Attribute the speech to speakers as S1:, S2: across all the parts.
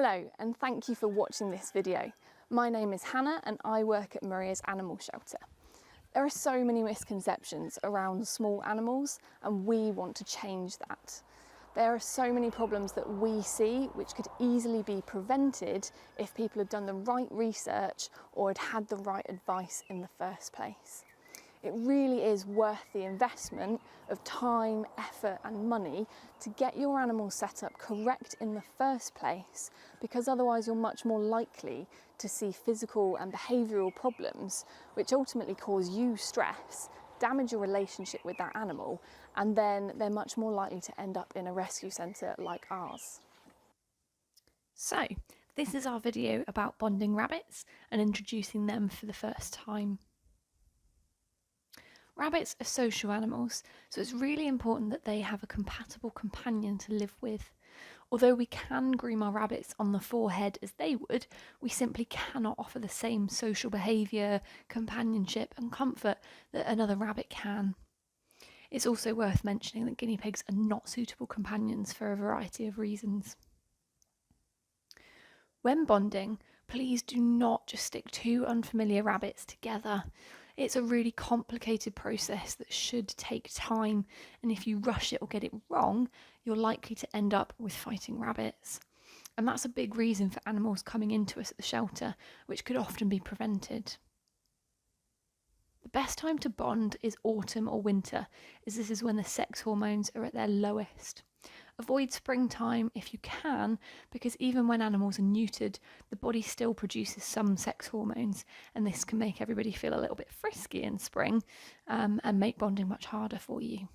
S1: Hello and thank you for watching this video. My name is Hannah and I work at Maria's Animal Shelter. There are so many misconceptions around small animals and we want to change that. There are so many problems that we see which could easily be prevented if people had done the right research or had the right advice in the first place. It really is worth the investment of time, effort and money to get your animal set up correct in the first place, because otherwise you're much more likely to see physical and behavioural problems which ultimately cause you stress, damage your relationship with that animal, and then they're much more likely to end up in a rescue centre like ours.
S2: So, this is our video about bonding rabbits and introducing them for the first time. Rabbits are social animals, so it's really important that they have a compatible companion to live with. Although we can groom our rabbits on the forehead as they would, we simply cannot offer the same social behaviour, companionship and comfort that another rabbit can. It's also worth mentioning that guinea pigs are not suitable companions for a variety of reasons. When bonding, please do not just stick two unfamiliar rabbits together. It's a really complicated process that should take time, and if you rush it or get it wrong, you're likely to end up with fighting rabbits. And that's a big reason for animals coming into us at the shelter, which could often be prevented. The best time to bond is autumn or winter, as this is when the sex hormones are at their lowest. Avoid springtime if you can, because even when animals are neutered, the body still produces some sex hormones, and this can make everybody feel a little bit frisky in spring and make bonding much harder for you.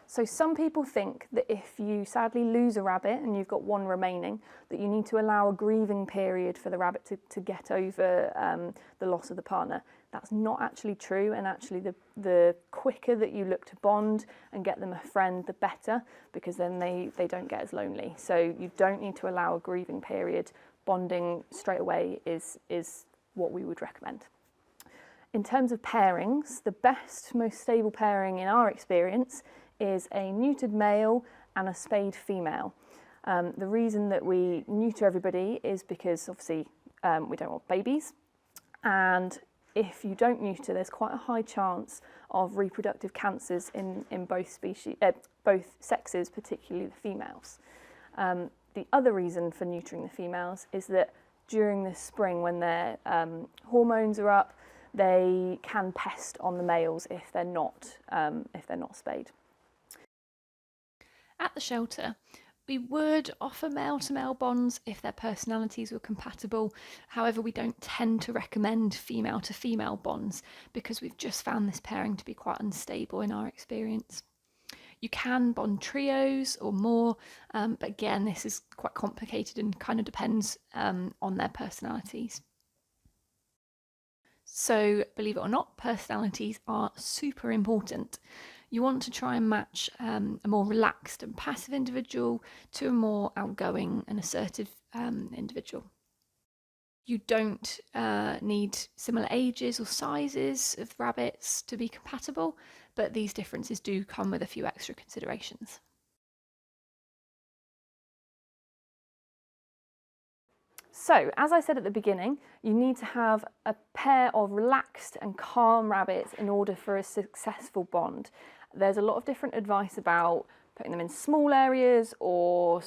S1: So some people think that if you sadly lose a rabbit and you've got one remaining, that you need to allow a grieving period for the rabbit to get over the loss of the partner. That's not actually true, and actually the quicker that you look to bond and get them a friend, the better, because then they don't get as lonely. So you don't need to allow a grieving period. Bonding straight away is what we would recommend. In terms of pairings, the best, most stable pairing in our experience is a neutered male and a spayed female. The reason that we neuter everybody is because obviously we don't want babies, and if you don't neuter, there's quite a high chance of reproductive cancers in both species, both sexes, particularly the females. The other reason for neutering the females is that during the spring, when their hormones are up, they can pest on the males if they're not spayed.
S2: At the shelter, we would offer male-to-male bonds if their personalities were compatible. However, we don't tend to recommend female-to-female bonds because we've just found this pairing to be quite unstable in our experience. You can bond trios or more, but again, this is quite complicated and kind of depends on their personalities. So, believe it or not, personalities are super important. You want to try and match a more relaxed and passive individual to a more outgoing and assertive individual. You don't need similar ages or sizes of rabbits to be compatible, but these differences do come with a few extra considerations.
S1: So, as I said at the beginning, you need to have a pair of relaxed and calm rabbits in order for a successful bond. There's a lot of different advice about putting them in small areas or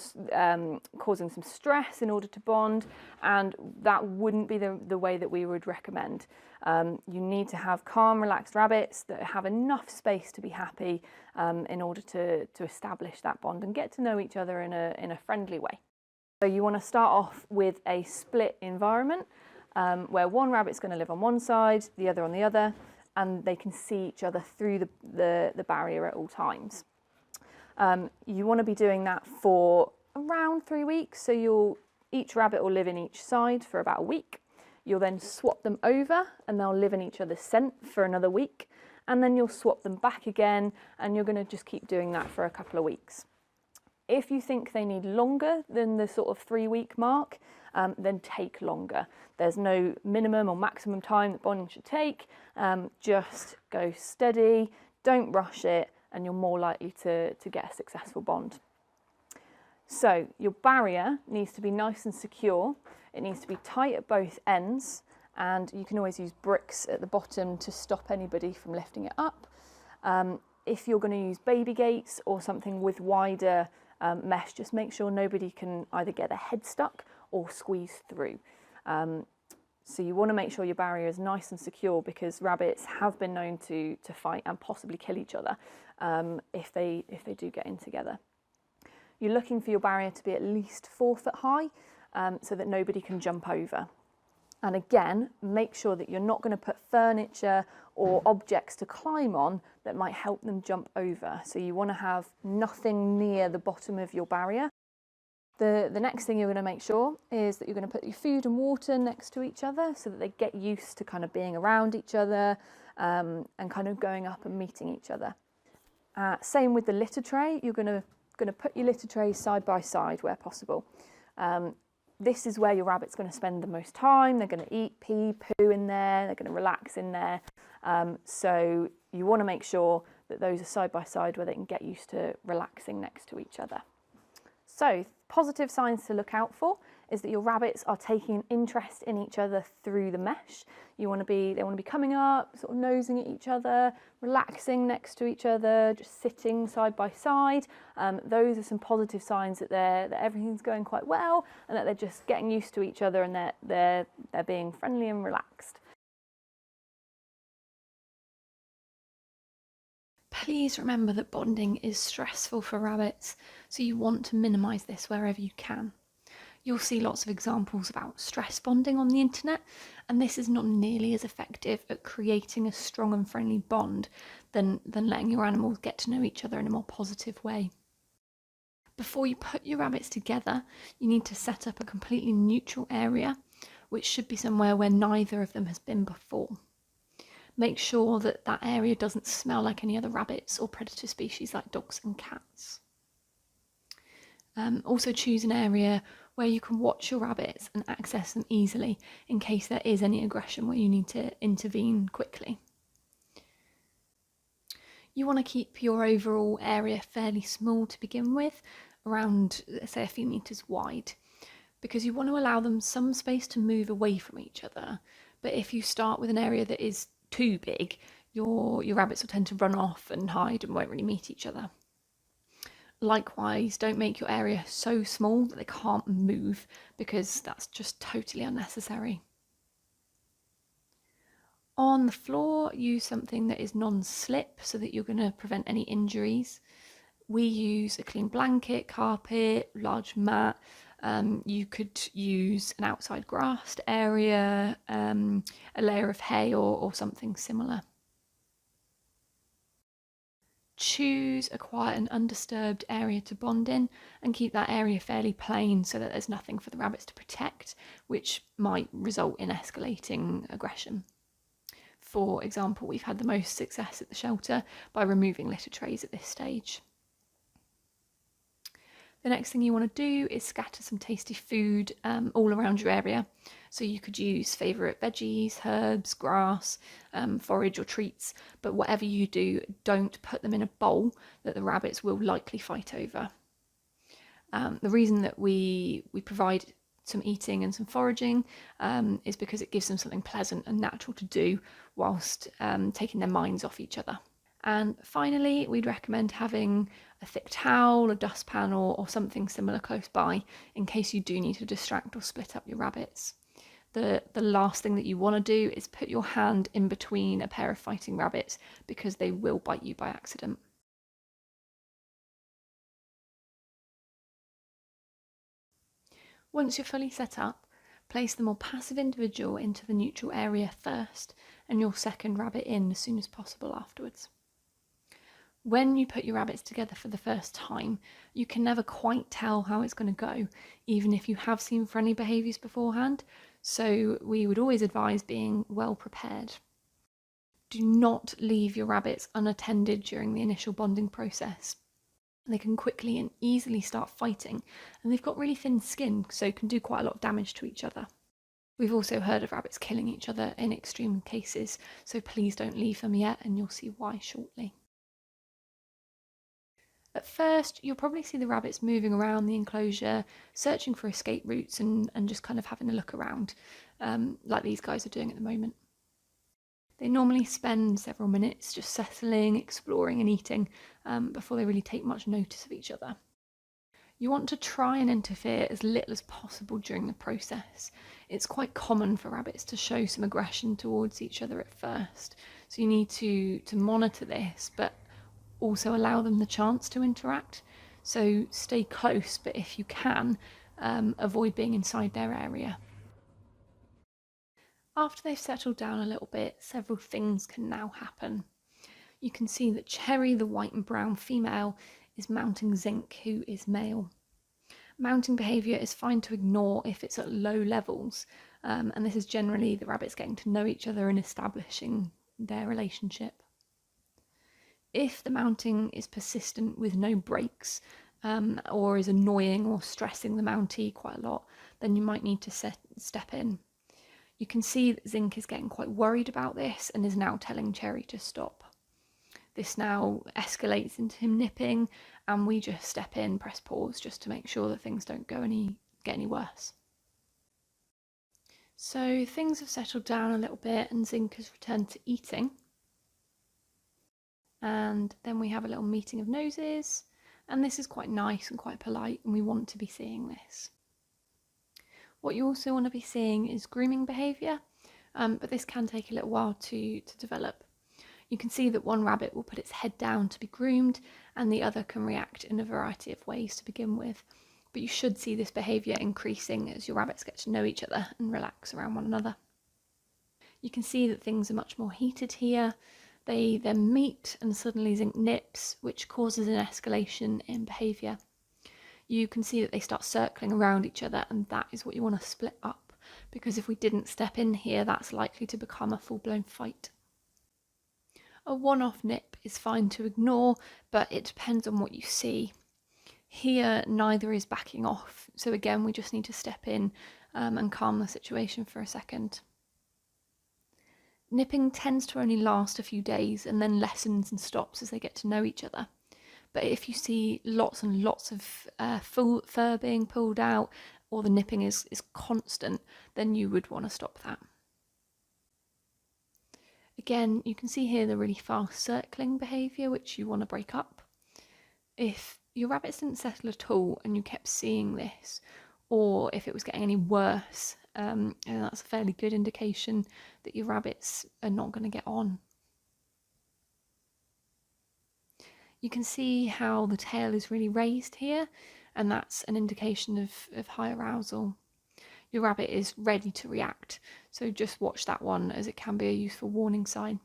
S1: causing some stress in order to bond, and that wouldn't be the way that we would recommend. You need to have calm, relaxed rabbits that have enough space to be happy in order to establish that bond and get to know each other in a friendly way. So you want to start off with a split environment where one rabbit's going to live on one side, the other on the other, and they can see each other through the barrier at all times. You want to be doing that for around 3 weeks, so each rabbit will live in each side for about a week. You'll then swap them over and they'll live in each other's scent for another week, and then you'll swap them back again, and you're going to just keep doing that for a couple of weeks. If you think they need longer than the sort of 3-week mark, then take longer. There's no minimum or maximum time that bonding should take. Just go steady, don't rush it, and you're more likely to get a successful bond. So your barrier needs to be nice and secure. It needs to be tight at both ends, and you can always use bricks at the bottom to stop anybody from lifting it up. If you're going to use baby gates or something with wider mesh, just make sure nobody can either get their head stuck or squeeze through. So you want to make sure your barrier is nice and secure, because rabbits have been known to fight and possibly kill each other if they do get in together. You're looking for your barrier to be at least 4 foot high so that nobody can jump over. And again, make sure that you're not going to put furniture or objects to climb on that might help them jump over. So you want to have nothing near the bottom of your barrier. The next thing you're going to make sure is that you're going to put your food and water next to each other so that they get used to kind of being around each other and kind of going up and meeting each other. Same with the litter tray. You're going to put your litter trays side by side where possible. This is where your rabbit's going to spend the most time. They're going to eat, pee, poo in there. They're going to relax in there. So you want to make sure that those are side by side where they can get used to relaxing next to each other. So positive signs to look out for is that your rabbits are taking an interest in each other through the mesh. They want to be coming up, sort of nosing at each other, relaxing next to each other, just sitting side by side. Those are some positive signs that everything's going quite well and that they're just getting used to each other and they're being friendly and relaxed.
S2: Please remember that bonding is stressful for rabbits, so you want to minimise this wherever you can. You'll see lots of examples about stress bonding on the internet, and this is not nearly as effective at creating a strong and friendly bond than letting your animals get to know each other in a more positive way. Before you put your rabbits together, you need to set up a completely neutral area, which should be somewhere where neither of them has been before. Make sure that that area doesn't smell like any other rabbits or predator species like dogs and cats. Also choose an area where you can watch your rabbits and access them easily in case there is any aggression where you need to intervene quickly. You want to keep your overall area fairly small to begin with, around, say, a few metres wide, because you want to allow them some space to move away from each other. But if you start with an area that is too big, your rabbits will tend to run off and hide and won't really meet each other. Likewise, don't make your area so small that they can't move, because that's just totally unnecessary. On the floor, use something that is non-slip so that you're going to prevent any injuries. We use a clean blanket, carpet, large mat. You could use an outside grassed area, a layer of hay or something similar. Choose a quiet and undisturbed area to bond in and keep that area fairly plain so that there's nothing for the rabbits to protect, which might result in escalating aggression. For example, we've had the most success at the shelter by removing litter trays at this stage. The next thing you want to do is scatter some tasty food all around your area. So you could use favourite veggies, herbs, grass, forage or treats, but whatever you do, don't put them in a bowl that the rabbits will likely fight over. The reason that we provide some eating and some foraging is because it gives them something pleasant and natural to do whilst taking their minds off each other. And finally, we'd recommend having a thick towel, a dustpan or something similar close by in case you do need to distract or split up your rabbits. The last thing that you want to do is put your hand in between a pair of fighting rabbits, because they will bite you by accident. Once you're fully set up, place the more passive individual into the neutral area first and your second rabbit in as soon as possible afterwards. When you put your rabbits together for the first time, you can never quite tell how it's going to go, even if you have seen friendly behaviours beforehand, so we would always advise being well prepared. Do not leave your rabbits unattended during the initial bonding process. They can quickly and easily start fighting, and they've got really thin skin, so can do quite a lot of damage to each other. We've also heard of rabbits killing each other in extreme cases, so please don't leave them yet, and you'll see why shortly. At first, you'll probably see the rabbits moving around the enclosure, searching for escape routes and just kind of having a look around, like these guys are doing at the moment. They normally spend several minutes just settling, exploring and eating before they really take much notice of each other. You want to try and interfere as little as possible during the process. It's quite common for rabbits to show some aggression towards each other at first, so you need to monitor this, but also allow them the chance to interact. So stay close, but if you can, avoid being inside their area. After they've settled down a little bit, several things can now happen. You can see that Cherry, the white and brown female, is mounting Zinc, who is male. Mounting behaviour is fine to ignore if it's at low levels, and this is generally the rabbits getting to know each other and establishing their relationship. If the mounting is persistent with no breaks, or is annoying or stressing the Mountee quite a lot, then you might need to step in. You can see that Zinc is getting quite worried about this and is now telling Cherry to stop. This now escalates into him nipping, and we just step in, press pause, just to make sure that things don't get any worse. So things have settled down a little bit and Zinc has returned to eating. And then we have a little meeting of noses, and this is quite nice and quite polite, and we want to be seeing this. What you also want to be seeing is grooming behaviour, but this can take a little while to develop. You can see that one rabbit will put its head down to be groomed, and the other can react in a variety of ways to begin with. But you should see this behaviour increasing as your rabbits get to know each other and relax around one another. You can see that things are much more heated here. They then meet and suddenly Zinc nips, which causes an escalation in behaviour. You can see that they start circling around each other, and that is what you want to split up, because if we didn't step in here, that's likely to become a full-blown fight. A one-off nip is fine to ignore, but it depends on what you see. Here, neither is backing off, so again, we just need to step in and calm the situation for a second. Nipping tends to only last a few days and then lessens and stops as they get to know each other. But if you see lots and lots of full fur being pulled out, or the nipping is constant, then you would want to stop that. Again, you can see here the really fast circling behaviour, which you want to break up. If your rabbits didn't settle at all and you kept seeing this, or if it was getting any worse, and that's a fairly good indication that your rabbits are not going to get on. You can see how the tail is really raised here, and that's an indication of high arousal. Your rabbit is ready to react, so just watch that one, as it can be a useful warning sign.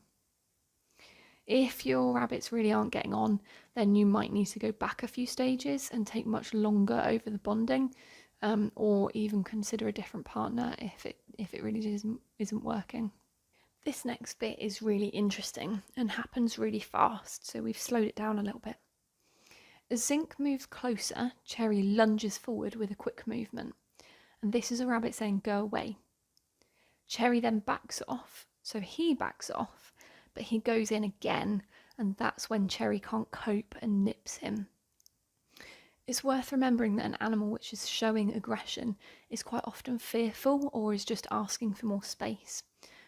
S2: If your rabbits really aren't getting on, then you might need to go back a few stages and take much longer over the bonding, or even consider a different partner if it really isn't working. This next bit is really interesting and happens really fast, so we've slowed it down a little bit. As Zinc moves closer, Cherry lunges forward with a quick movement, and this is a rabbit saying go away. Cherry then backs off, so he backs off, but he goes in again, and that's when Cherry can't cope and nips him. It's worth remembering that an animal which is showing aggression is quite often fearful or is just asking for more space.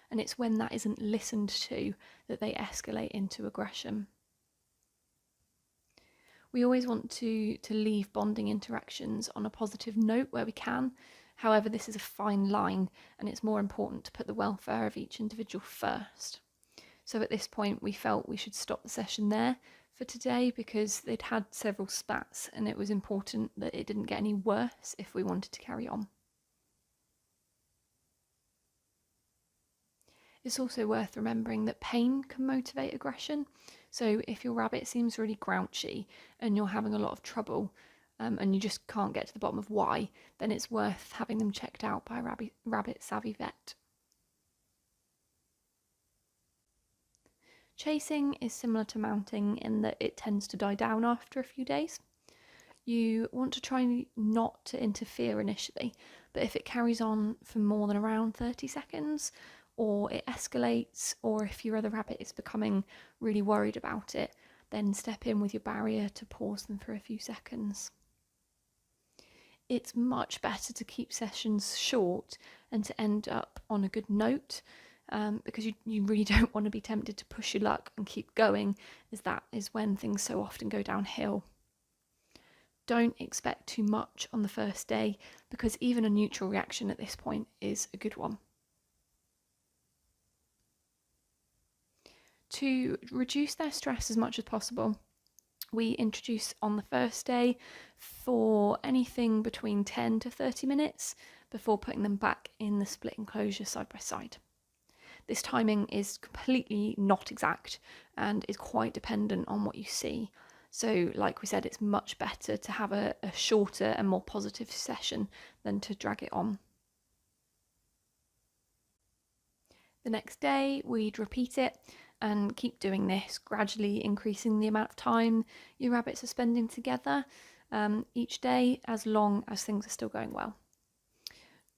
S2: And it's when that isn't listened to that they escalate into aggression. We always want to leave bonding interactions on a positive note where we can. However, this is a fine line, and it's more important to put the welfare of each individual first. So at this point, we felt we should stop the session there for today, because they'd had several spats and it was important that it didn't get any worse if we wanted to carry on. It's also worth remembering that pain can motivate aggression. So if your rabbit seems really grouchy and you're having a lot of trouble, and you just can't get to the bottom of why, then it's worth having them checked out by a rabbit savvy vet. Chasing is similar to mounting in that it tends to die down after a few days. You want to try not to interfere initially, but if it carries on for more than around 30 seconds, or it escalates, or if your other rabbit is becoming really worried about it, then step in with your barrier to pause them for a few seconds. It's much better to keep sessions short and to end up on a good note, because you really don't want to be tempted to push your luck and keep going, as that is when things so often go downhill. Don't expect too much on the first day, because even a neutral reaction at this point is a good one. To reduce their stress as much as possible, we introduce on the first day for anything between 10 to 30 minutes before putting them back in the split enclosure side by side. This timing is completely not exact and is quite dependent on what you see. So like we said, it's much better to have a shorter and more positive session than to drag it on. The next day we'd repeat it and keep doing this, gradually increasing the amount of time your rabbits are spending together each day, as long as things are still going well.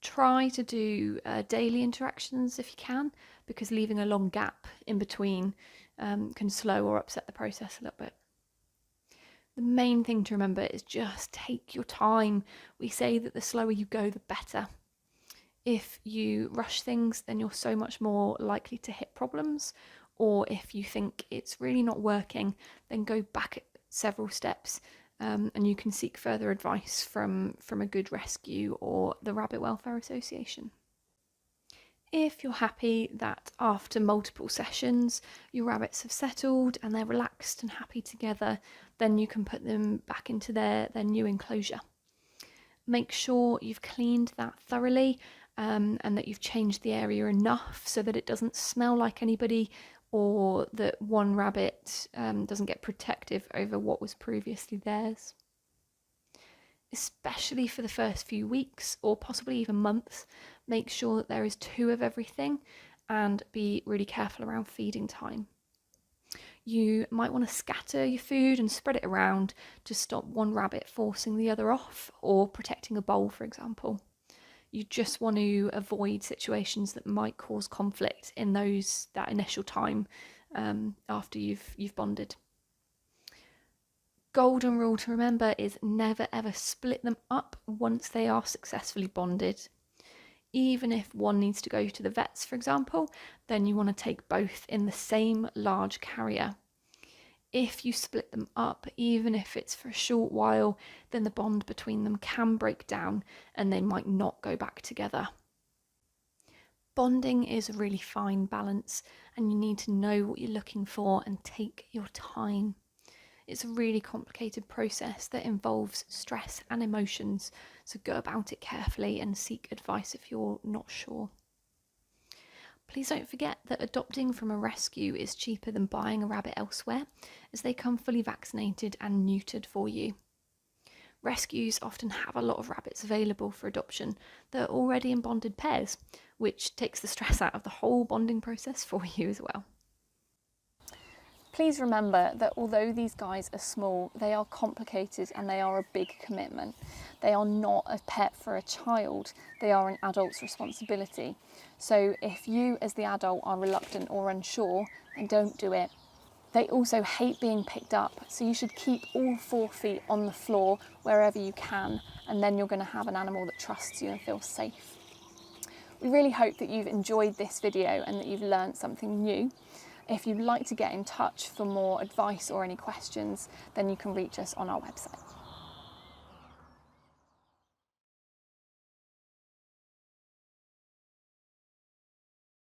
S2: Try to do daily interactions if you can, because leaving a long gap in between can slow or upset the process a little bit. The main thing to remember is just take your time. We say that the slower you go, the better. If you rush things, then you're so much more likely to hit problems, or if you think it's really not working, then go back several steps and you can seek further advice from a good rescue or the Rabbit Welfare Association. If you're happy that after multiple sessions your rabbits have settled and they're relaxed and happy together, then you can put them back into their new enclosure. Make sure you've cleaned that thoroughly and that you've changed the area enough so that it doesn't smell like anybody, or that one rabbit doesn't get protective over what was previously theirs. Especially for the first few weeks or possibly even months, make sure that there is 2 of everything and be really careful around feeding time. You might want to scatter your food and spread it around to stop one rabbit forcing the other off, or protecting a bowl, for example. You just want to avoid situations that might cause conflict in that initial time after you've bonded. Golden rule to remember is never ever split them up once they are successfully bonded. Even if one needs to go to the vets, for example, then you want to take both in the same large carrier. If you split them up, even if it's for a short while, then the bond between them can break down and they might not go back together. Bonding is a really fine balance, and you need to know what you're looking for and take your time. It's a really complicated process that involves stress and emotions, so go about it carefully and seek advice if you're not sure. Please don't forget that adopting from a rescue is cheaper than buying a rabbit elsewhere, as they come fully vaccinated and neutered for you. Rescues often have a lot of rabbits available for adoption that are already in bonded pairs, which takes the stress out of the whole bonding process for you as well.
S1: Please remember that although these guys are small, they are complicated and they are a big commitment. They are not a pet for a child, they are an adult's responsibility. So if you as the adult are reluctant or unsure, then don't do it. They also hate being picked up, so you should keep all 4 feet on the floor wherever you can, and then you're going to have an animal that trusts you and feels safe. We really hope that you've enjoyed this video and that you've learned something new. If you'd like to get in touch for more advice or any questions, then you can reach us on our website.